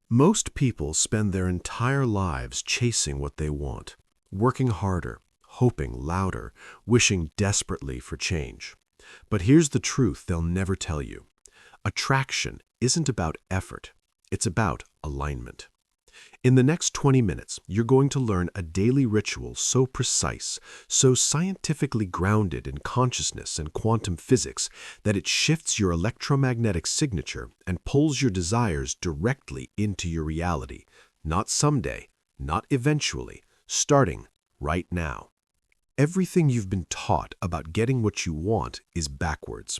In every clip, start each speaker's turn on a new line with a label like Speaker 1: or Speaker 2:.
Speaker 1: Most people spend their entire lives chasing what they want, working harder, hoping louder, wishing desperately for change. But here's the truth they'll never tell you. Attraction isn't about effort, it's about alignment. In the next 20 minutes, you're going to learn a daily ritual so precise, so scientifically grounded in consciousness and quantum physics that it shifts your electromagnetic signature and pulls your desires directly into your reality. Not someday, not eventually, starting right now. Everything you've been taught about getting what you want is backwards.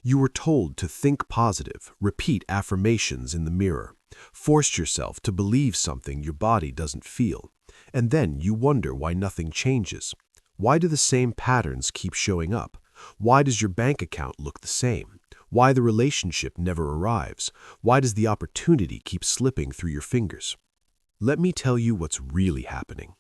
Speaker 1: You were told to think positive, repeat affirmations in the mirror, force yourself to believe something your body doesn't feel, and then you wonder why nothing changes. Why do the same patterns keep showing up? Why does your bank account look the same? Why the relationship never arrives? Why does the opportunity keep slipping through your fingers? Let me tell you what's really happening.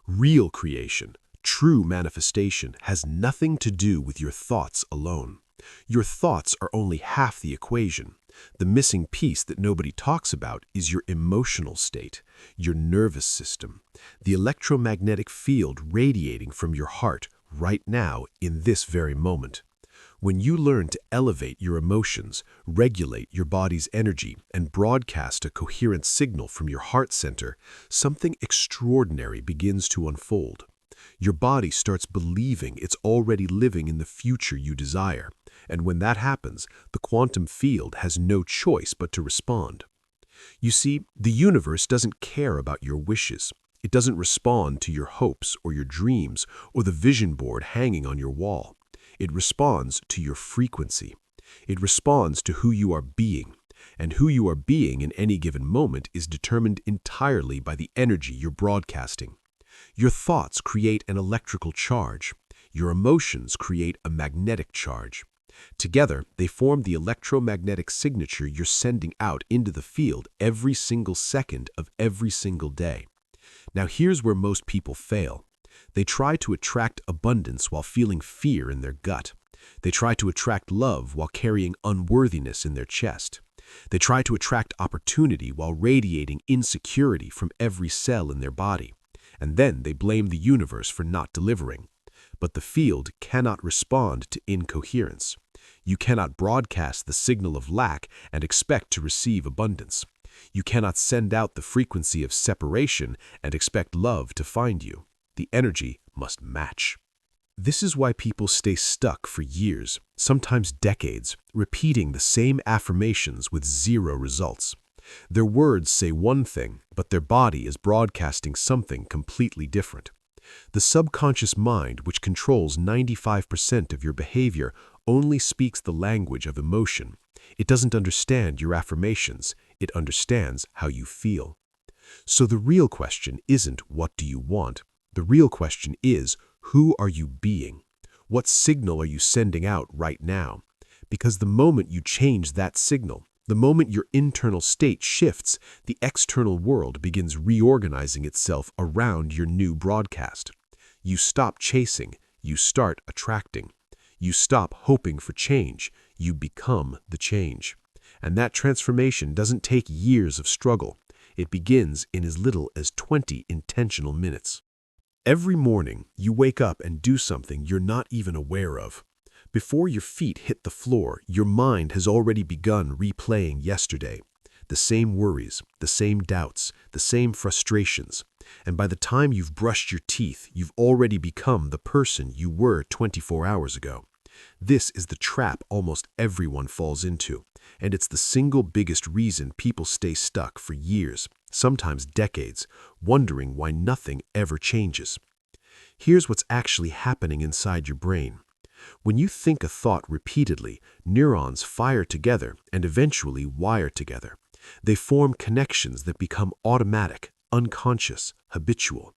Speaker 1: Real creation, true manifestation, has nothing to do with your thoughts alone. Your thoughts are only half the equation. The missing piece that nobody talks about is your emotional state, your nervous system, the electromagnetic field radiating from your heart right now in this very moment. When you learn to elevate your emotions, regulate your body's energy, and broadcast a coherent signal from your heart center, something extraordinary begins to unfold. Your body starts believing it's already living in the future you desire. And when that happens, the quantum field has no choice but to respond. You see, the universe doesn't care about your wishes. It doesn't respond to your hopes or your dreams or the vision board hanging on your wall. It responds to your frequency. It responds to who you are being. And who you are being in any given moment is determined entirely by the energy you're broadcasting. Your thoughts create an electrical charge. Your emotions create a magnetic charge. Together, they form the electromagnetic signature you're sending out into the field every single second of every single day. Now here's where most people fail. They try to attract abundance while feeling fear in their gut. They try to attract love while carrying unworthiness in their chest. They try to attract opportunity while radiating insecurity from every cell in their body. And then they blame the universe for not delivering. But the field cannot respond to incoherence. You cannot broadcast the signal of lack and expect to receive abundance. You cannot send out the frequency of separation and expect love to find you. The energy must match. This is why people stay stuck for years, sometimes decades, repeating the same affirmations with zero results. Their words say one thing, but their body is broadcasting something completely different. The subconscious mind, which controls 95% of your behavior, only speaks the language of emotion. It doesn't understand your affirmations. It understands how you feel. So the real question isn't what do you want? The real question is who are you being? What signal are you sending out right now? Because the moment you change that signal, the moment your internal state shifts, the external world begins reorganizing itself around your new broadcast. You stop chasing, you start attracting. You stop hoping for change, you become the change. And that transformation doesn't take years of struggle. It begins in as little as 20 intentional minutes. Every morning, you wake up and do something you're not even aware of. Before your feet hit the floor, your mind has already begun replaying yesterday. The same worries, the same doubts, the same frustrations. And by the time you've brushed your teeth, you've already become the person you were 24 hours ago. This is the trap almost everyone falls into, and it's the single biggest reason people stay stuck for years, sometimes decades, wondering why nothing ever changes. Here's what's actually happening inside your brain. When you think a thought repeatedly, neurons fire together and eventually wire together. They form connections that become automatic, unconscious, habitual.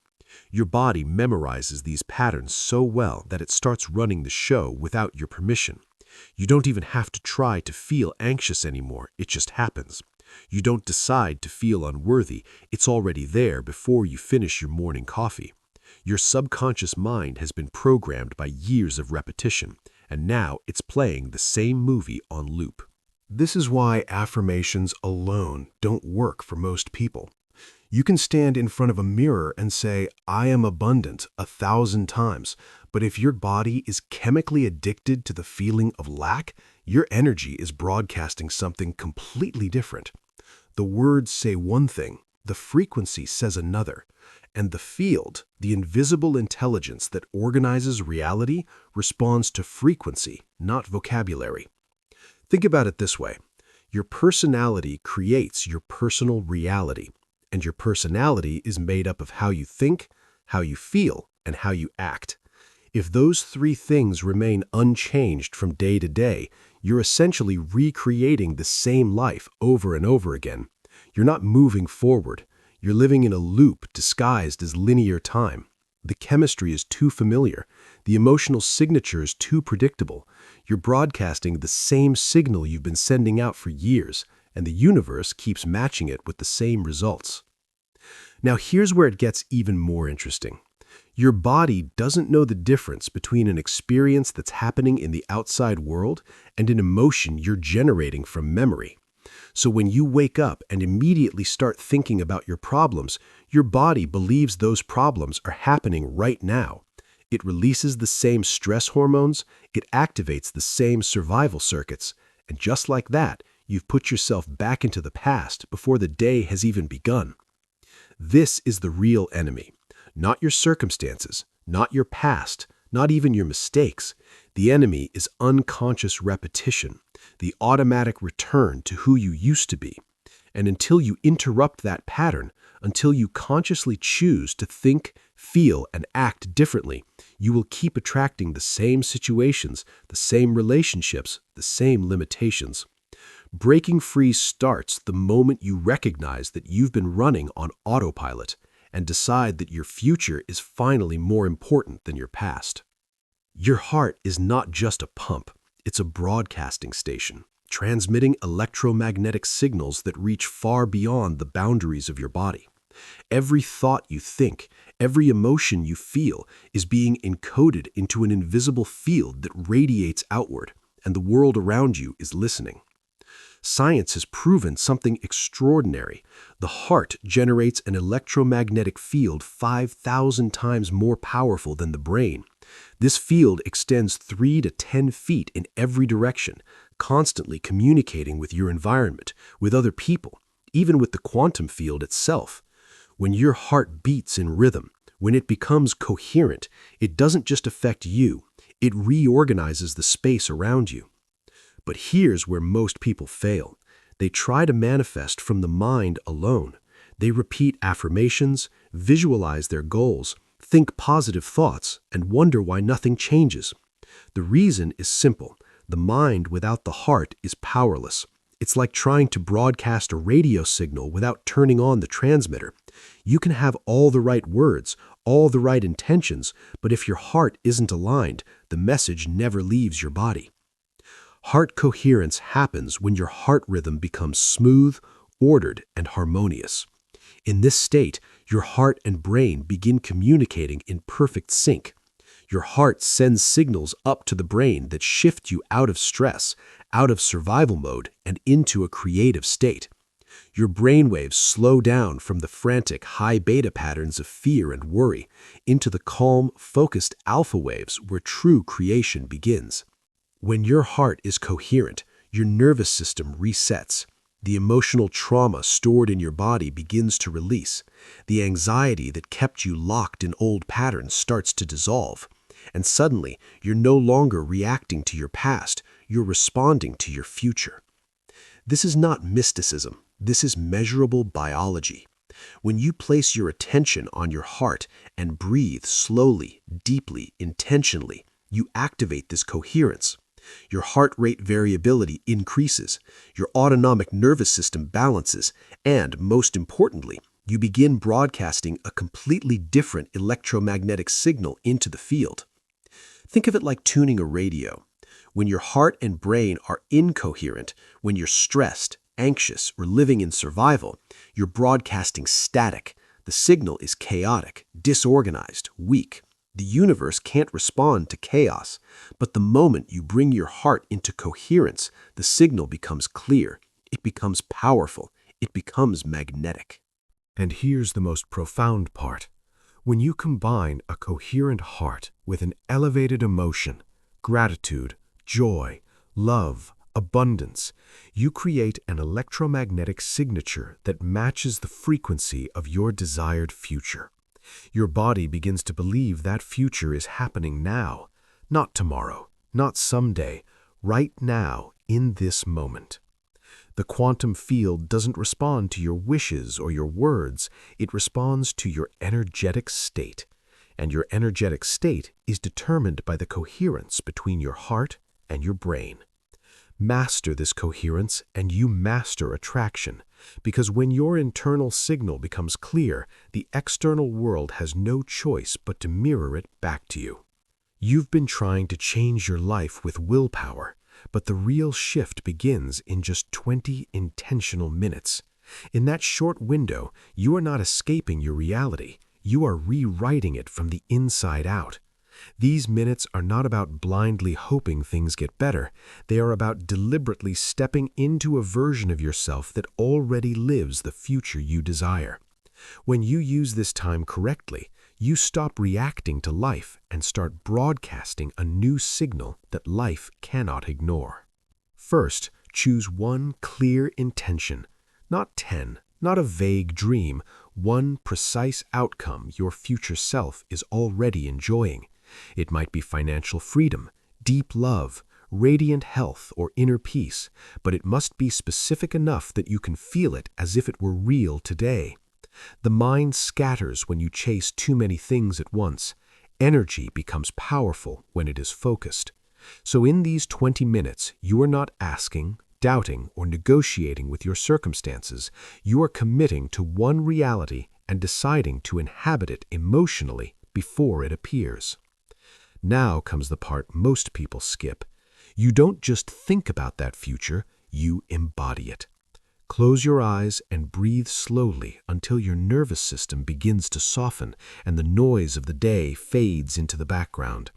Speaker 1: Your body memorizes these patterns so well that it starts running the show without your permission. You don't even have to try to feel anxious anymore, it just happens. You don't decide to feel unworthy, it's already there before you finish your morning coffee. Your subconscious mind has been programmed by years of repetition, and now it's playing the same movie on loop. This is why affirmations alone don't work for most people. You can stand in front of a mirror and say, "I am abundant," 1,000 times, but if your body is chemically addicted to the feeling of lack, your energy is broadcasting something completely different. The words say one thing, the frequency says another, and the field, the invisible intelligence that organizes reality, responds to frequency, not vocabulary. Think about it this way. Your personality creates your personal reality, and your personality is made up of how you think, how you feel, and how you act. If those three things remain unchanged from day to day, you're essentially recreating the same life over and over again. You're not moving forward. You're living in a loop disguised as linear time. The chemistry is too familiar. The emotional signature is too predictable. You're broadcasting the same signal you've been sending out for years, and the universe keeps matching it with the same results. Now here's where it gets even more interesting. Your body doesn't know the difference between an experience that's happening in the outside world and an emotion you're generating from memory. So when you wake up and immediately start thinking about your problems, your body believes those problems are happening right now. It releases the same stress hormones, it activates the same survival circuits, and just like that, you've put yourself back into the past before the day has even begun. This is the real enemy. Not your circumstances, not your past, not even your mistakes. The enemy is unconscious repetition, the automatic return to who you used to be. And until you interrupt that pattern, until you consciously choose to think, feel, and act differently, you will keep attracting the same situations, the same relationships, the same limitations. Breaking free starts the moment you recognize that you've been running on autopilot and decide that your future is finally more important than your past. Your heart is not just a pump, it's a broadcasting station, transmitting electromagnetic signals that reach far beyond the boundaries of your body. Every thought you think, every emotion you feel is being encoded into an invisible field that radiates outward, and the world around you is listening. Science has proven something extraordinary. The heart generates an electromagnetic field 5,000 times more powerful than the brain. This field extends 3 to 10 feet in every direction, constantly communicating with your environment, with other people, even with the quantum field itself. When your heart beats in rhythm, when it becomes coherent, it doesn't just affect you, it reorganizes the space around you. But here's where most people fail. They try to manifest from the mind alone. They repeat affirmations, visualize their goals, think positive thoughts, and wonder why nothing changes. The reason is simple. The mind without the heart is powerless. It's like trying to broadcast a radio signal without turning on the transmitter. You can have all the right words, all the right intentions, but if your heart isn't aligned, the message never leaves your body. Heart coherence happens when your heart rhythm becomes smooth, ordered, and harmonious. In this state, your heart and brain begin communicating in perfect sync. Your heart sends signals up to the brain that shift you out of stress, out of survival mode, and into a creative state. Your brainwaves slow down from the frantic high beta patterns of fear and worry into the calm, focused alpha waves where true creation begins. When your heart is coherent, your nervous system resets. The emotional trauma stored in your body begins to release. The anxiety that kept you locked in old patterns starts to dissolve. And suddenly, you're no longer reacting to your past, you're responding to your future. This is not mysticism. This is measurable biology. When you place your attention on your heart and breathe slowly, deeply, intentionally, you activate this coherence. Your heart rate variability increases, your autonomic nervous system balances, and, most importantly, you begin broadcasting a completely different electromagnetic signal into the field. Think of it like tuning a radio. When your heart and brain are incoherent, when you're stressed, anxious, or living in survival, you're broadcasting static. The signal is chaotic, disorganized, weak. The universe can't respond to chaos, but the moment you bring your heart into coherence, the signal becomes clear, it becomes powerful, it becomes magnetic. And here's the most profound part. When you combine a coherent heart with an elevated emotion, gratitude, joy, love, abundance, you create an electromagnetic signature that matches the frequency of your desired future. Your body begins to believe that future is happening now, not tomorrow, not someday, right now, in this moment. The quantum field doesn't respond to your wishes or your words, it responds to your energetic state. And your energetic state is determined by the coherence between your heart and your brain. Master this coherence and you master attraction, because when your internal signal becomes clear, the external world has no choice but to mirror it back to you. You've been trying to change your life with willpower, but the real shift begins in just 20 intentional minutes. In that short window, you are not escaping your reality, you are rewriting it from the inside out. These minutes are not about blindly hoping things get better. They are about deliberately stepping into a version of yourself that already lives the future you desire. When you use this time correctly, you stop reacting to life and start broadcasting a new signal that life cannot ignore. First, choose one clear intention, not 10, not a vague dream, one precise outcome your future self is already enjoying. It might be financial freedom, deep love, radiant health, or inner peace, but it must be specific enough that you can feel it as if it were real today. The mind scatters when you chase too many things at once. Energy becomes powerful when it is focused. So in these 20 minutes, you are not asking, doubting, or negotiating with your circumstances. You are committing to one reality and deciding to inhabit it emotionally before it appears. Now comes the part most people skip. You don't just think about that future, you embody it. Close your eyes and breathe slowly until your nervous system begins to soften and the noise of the day fades into the background.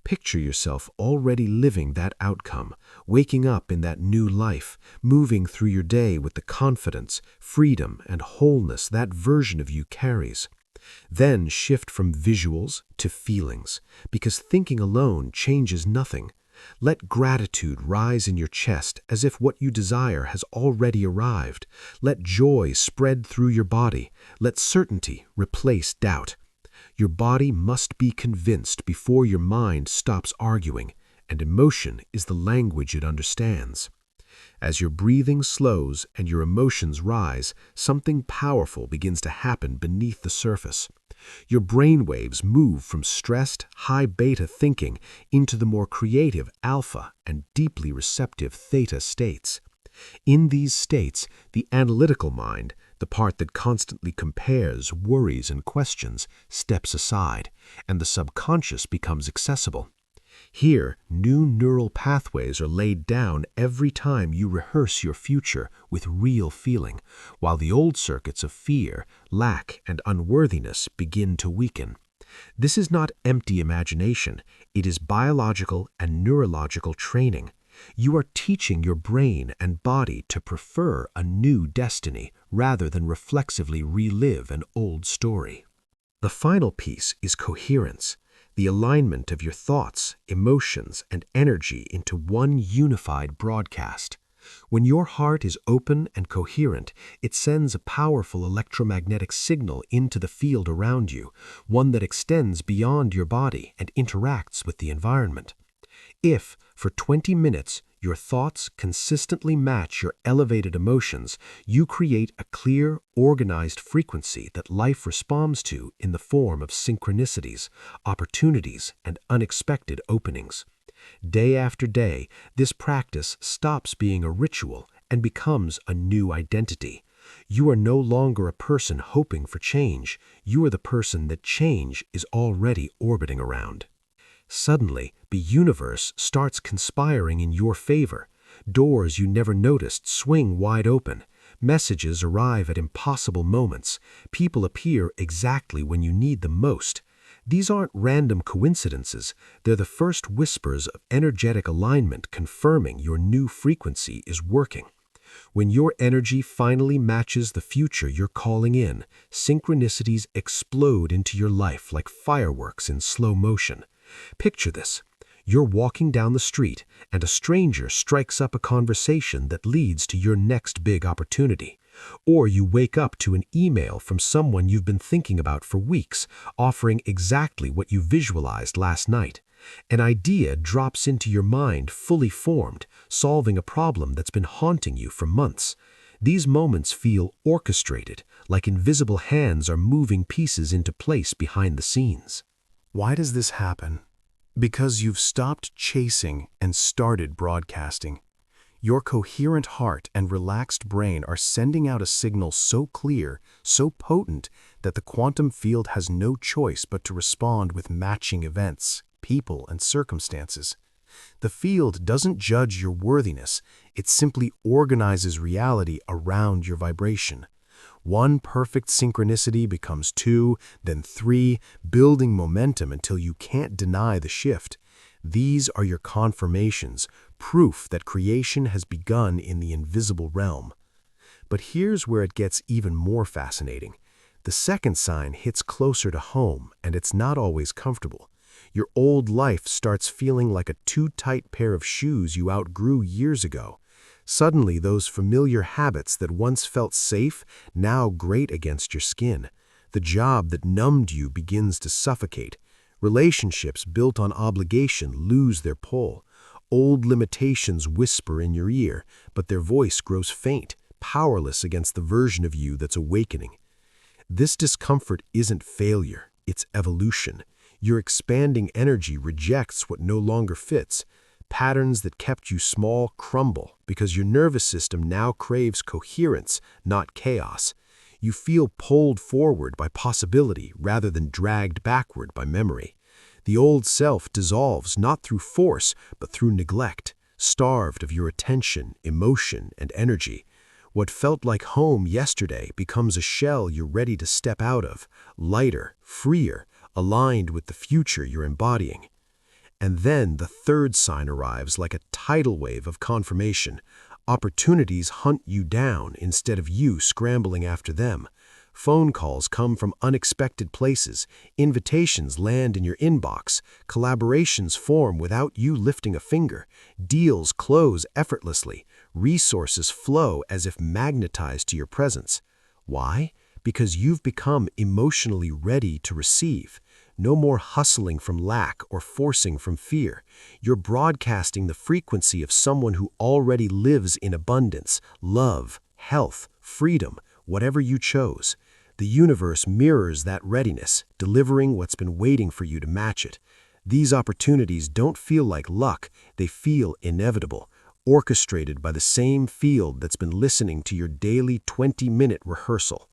Speaker 1: Picture yourself already living that outcome, waking up in that new life, moving through your day with the confidence, freedom, and wholeness that version of you carries. Then shift from visuals to feelings, because thinking alone changes nothing. Let gratitude rise in your chest as if what you desire has already arrived. Let joy spread through your body. Let certainty replace doubt. Your body must be convinced before your mind stops arguing, and emotion is the language it understands. As your breathing slows and your emotions rise, something powerful begins to happen beneath the surface. Your brainwaves move from stressed, high beta thinking into the more creative alpha and deeply receptive theta states. In these states, the analytical mind, the part that constantly compares, worries, and questions, steps aside, and the subconscious becomes accessible. Here, new neural pathways are laid down every time you rehearse your future with real feeling, while the old circuits of fear, lack, and unworthiness begin to weaken. This is not empty imagination, it is biological and neurological training. You are teaching your brain and body to prefer a new destiny rather than reflexively relive an old story. The final piece is coherence. The alignment of your thoughts, emotions, and energy into one unified broadcast. When your heart is open and coherent, it sends a powerful electromagnetic signal into the field around you, one that extends beyond your body and interacts with the environment. If, for 20 minutes, your thoughts consistently match your elevated emotions, you create a clear, organized frequency that life responds to in the form of synchronicities, opportunities, and unexpected openings. Day after day, this practice stops being a ritual and becomes a new identity. You are no longer a person hoping for change. You are the person that change is already orbiting around. Suddenly, the universe starts conspiring in your favor. Doors you never noticed swing wide open. Messages arrive at impossible moments. People appear exactly when you need them most. These aren't random coincidences, they're the first whispers of energetic alignment confirming your new frequency is working. When your energy finally matches the future you're calling in, synchronicities explode into your life like fireworks in slow motion. Picture this. You're walking down the street, and a stranger strikes up a conversation that leads to your next big opportunity. Or you wake up to an email from someone you've been thinking about for weeks, offering exactly what you visualized last night. An idea drops into your mind fully formed, solving a problem that's been haunting you for months. These moments feel orchestrated, like invisible hands are moving pieces into place behind the scenes.
Speaker 2: Why does this happen? Because you've stopped chasing and started broadcasting. Your coherent heart and relaxed brain are sending out a signal so clear, so potent, that the quantum field has no choice but to respond with matching events, people, and circumstances. The field doesn't judge your worthiness, it simply organizes reality around your vibration. One perfect synchronicity becomes two, then three, building momentum until you can't deny the shift. These are your confirmations, proof that creation has begun in the invisible realm. But here's where it gets even more fascinating. The second sign hits closer to home, and it's not always comfortable. Your old life starts feeling like a too tight pair of shoes you outgrew years ago. Suddenly, those familiar habits that once felt safe now grate against your skin. The job that numbed you begins to suffocate. Relationships built on obligation lose their pull. Old limitations whisper in your ear, but their voice grows faint, powerless against the version of you that's awakening. This discomfort isn't failure, it's evolution. Your expanding energy rejects what no longer fits. Patterns that kept you small crumble because your nervous system now craves coherence, not chaos. You feel pulled forward by possibility rather than dragged backward by memory. The old self dissolves not through force, but through neglect, starved of your attention, emotion, and energy. What felt like home yesterday becomes a shell you're ready to step out of, lighter, freer, aligned with the future you're embodying. And then the third sign arrives like a tidal wave of confirmation. Opportunities hunt you down instead of you scrambling after them. Phone calls come from unexpected places, invitations land in your inbox, collaborations form without you lifting a finger, deals close effortlessly, resources flow as if magnetized to your presence. Why? Because you've become emotionally ready to receive. No more hustling from lack or forcing from fear. You're broadcasting the frequency of someone who already lives in abundance, love, health, freedom, whatever you chose. The universe mirrors that readiness, delivering what's been waiting for you to match it. These opportunities don't feel like luck, they feel inevitable, orchestrated by the same field that's been listening to your daily 20-minute rehearsal.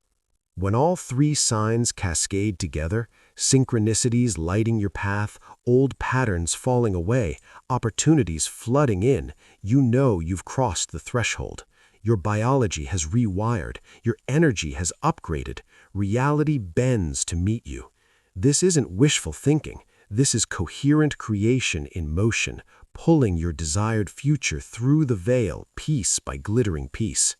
Speaker 2: When all three signs cascade together, synchronicities lighting your path, old patterns falling away, opportunities flooding in, you know you've crossed the threshold. Your biology has rewired, your energy has upgraded, reality bends to meet you. This isn't wishful thinking, this is coherent creation in motion, pulling your desired future through the veil piece by glittering piece.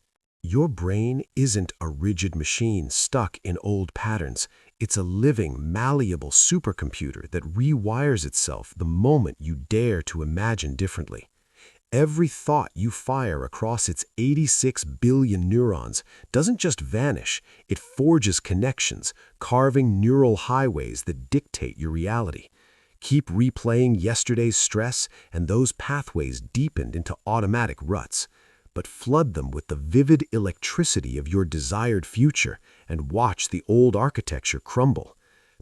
Speaker 2: Your brain isn't a rigid machine stuck in old patterns. It's a living, malleable supercomputer that rewires itself the moment you dare to imagine differently. Every thought you fire across its 86 billion neurons doesn't just vanish, it forges connections, carving neural highways that dictate your reality. Keep replaying yesterday's stress, and those pathways deepened into automatic ruts. But flood them with the vivid electricity of your desired future and watch the old architecture crumble.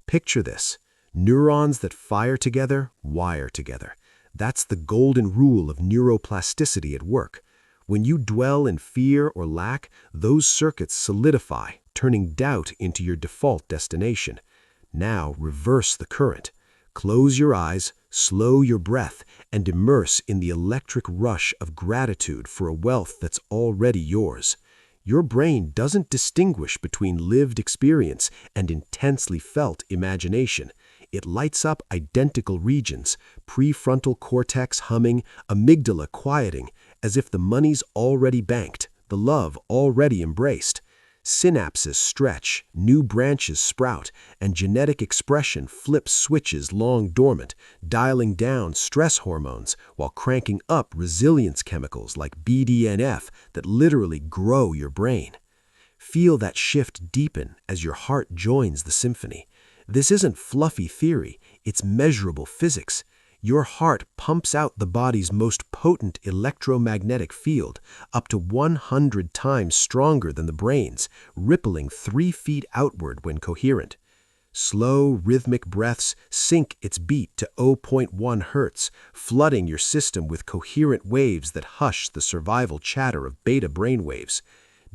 Speaker 2: Picture this: neurons that fire together, wire together. That's the golden rule of neuroplasticity at work. When you dwell in fear or lack, those circuits solidify, turning doubt into your default destination. Now reverse the current. Close your eyes, slow your breath, and immerse in the electric rush of gratitude for a wealth that's already yours. Your brain doesn't distinguish between lived experience and intensely felt imagination.
Speaker 1: It lights up identical regions, prefrontal cortex humming, amygdala quieting, as if the money's already banked, the love already embraced. Synapses stretch, new branches sprout, and genetic expression flips switches long dormant, dialing down stress hormones while cranking up resilience chemicals like BDNF that literally grow your brain. Feel that shift deepen as your heart joins the symphony. This isn't fluffy theory, it's measurable physics. Your heart pumps out the body's most potent electromagnetic field, up to 100 times stronger than the brain's, rippling 3 feet outward when coherent. Slow, rhythmic breaths sync its beat to 0.1 hertz, flooding your system with coherent waves that hush the survival chatter of beta brainwaves.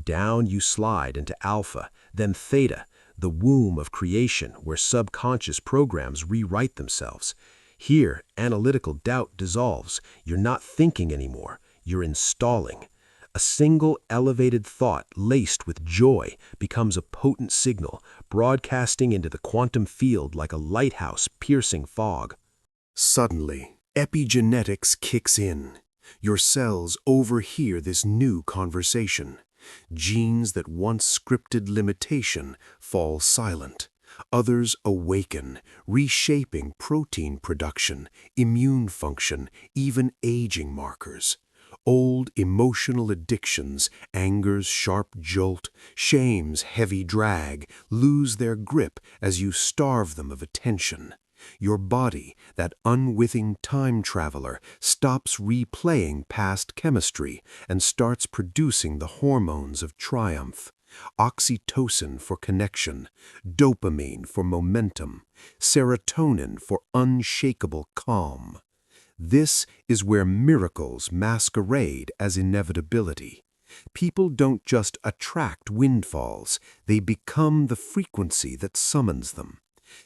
Speaker 1: Down you slide into alpha, then theta, the womb of creation where subconscious programs rewrite themselves. Here, analytical doubt dissolves. You're not thinking anymore. You're installing. A single elevated thought laced with joy becomes a potent signal, broadcasting into the quantum field like a lighthouse piercing fog.
Speaker 2: Suddenly, epigenetics kicks in. Your cells overhear this new conversation. Genes that once scripted limitation fall silent. Others awaken, reshaping protein production, immune function, even aging markers. Old emotional addictions, anger's sharp jolt, shame's heavy drag, lose their grip as you starve them of attention. Your body, that unwitting time traveler, stops replaying past chemistry and starts producing the hormones of triumph. Oxytocin for connection, dopamine for momentum, serotonin for unshakable calm. This is where miracles masquerade as inevitability. People don't just attract windfalls, they become the frequency that summons them.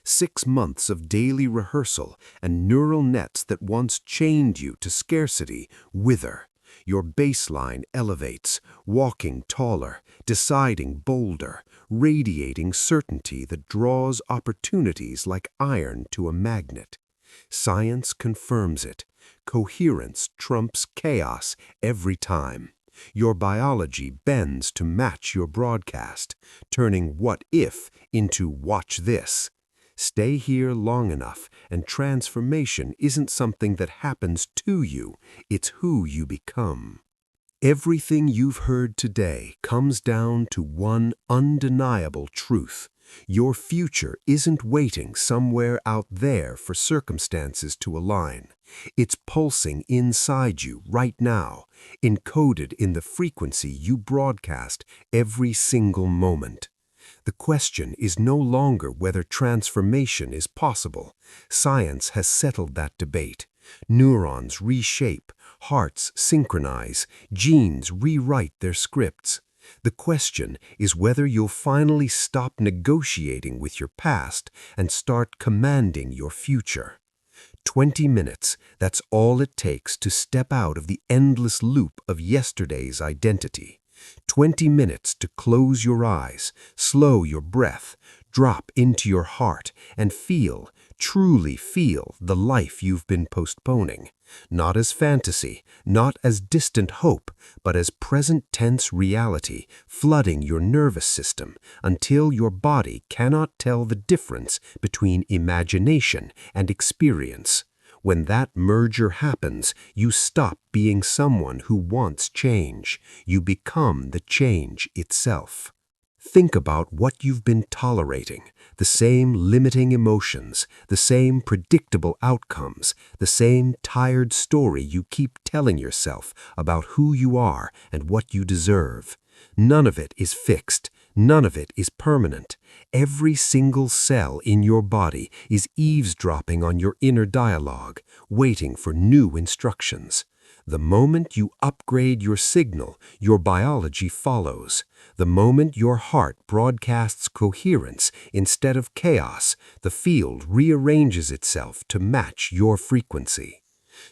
Speaker 2: 6 months of daily rehearsal and neural nets that once chained you to scarcity wither. Your baseline elevates, walking taller, deciding bolder, radiating certainty that draws opportunities like iron to a magnet. Science confirms it. Coherence trumps chaos every time. Your biology bends to match your broadcast, turning what if into watch this. Stay here long enough, and transformation isn't something that happens to you, it's who you become. Everything you've heard today comes down to one undeniable truth. Your future isn't waiting somewhere out there for circumstances to align. It's pulsing inside you right now, encoded in the frequency you broadcast every single moment. The question is no longer whether transformation is possible. Science has settled that debate. Neurons reshape, hearts synchronize, genes rewrite their scripts. The question is whether you'll finally stop negotiating with your past and start commanding your future. 20 minutes, that's all it takes to step out of the endless loop of yesterday's identity. 20 minutes to close your eyes, slow your breath, drop into your heart, and feel, truly feel the life you've been postponing. Not as fantasy, not as distant hope, but as present tense reality, flooding your nervous system until your body cannot tell the difference between imagination and experience. When that merger happens, you stop being someone who wants change. You become the change itself. Think about what you've been tolerating, the same limiting emotions, the same predictable outcomes, the same tired story you keep telling yourself about who you are and what you deserve. None of it is fixed. None of it is permanent. Every single cell in your body is eavesdropping on your inner dialogue, waiting for new instructions. The moment you upgrade your signal, your biology follows. The moment your heart broadcasts coherence instead of chaos, the field rearranges itself to match your frequency.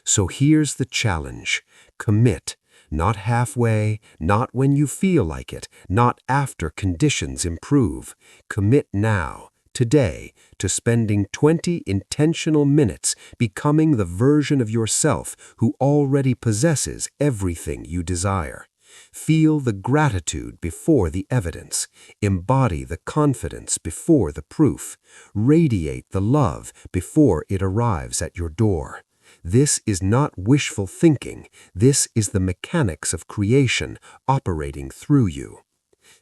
Speaker 2: So here's the challenge. Commit. Not halfway, not when you feel like it, not after conditions improve. Commit now
Speaker 3: today to spending 20 intentional minutes becoming the version of yourself who already possesses everything you desire. Feel the gratitude before the evidence. Embody the confidence before the proof. Radiate the love before it arrives at your door. This is not wishful thinking. This is the mechanics of creation operating through you.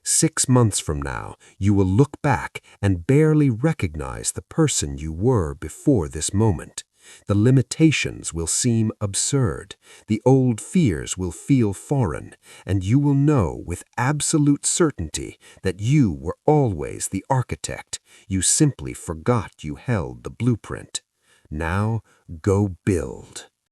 Speaker 3: 6 months from now, you will look back and barely recognize the person you were before this moment. The limitations will seem absurd. The old fears will feel foreign, and you will know with absolute certainty that you were always the architect. You simply forgot you held the blueprint. Now, go build.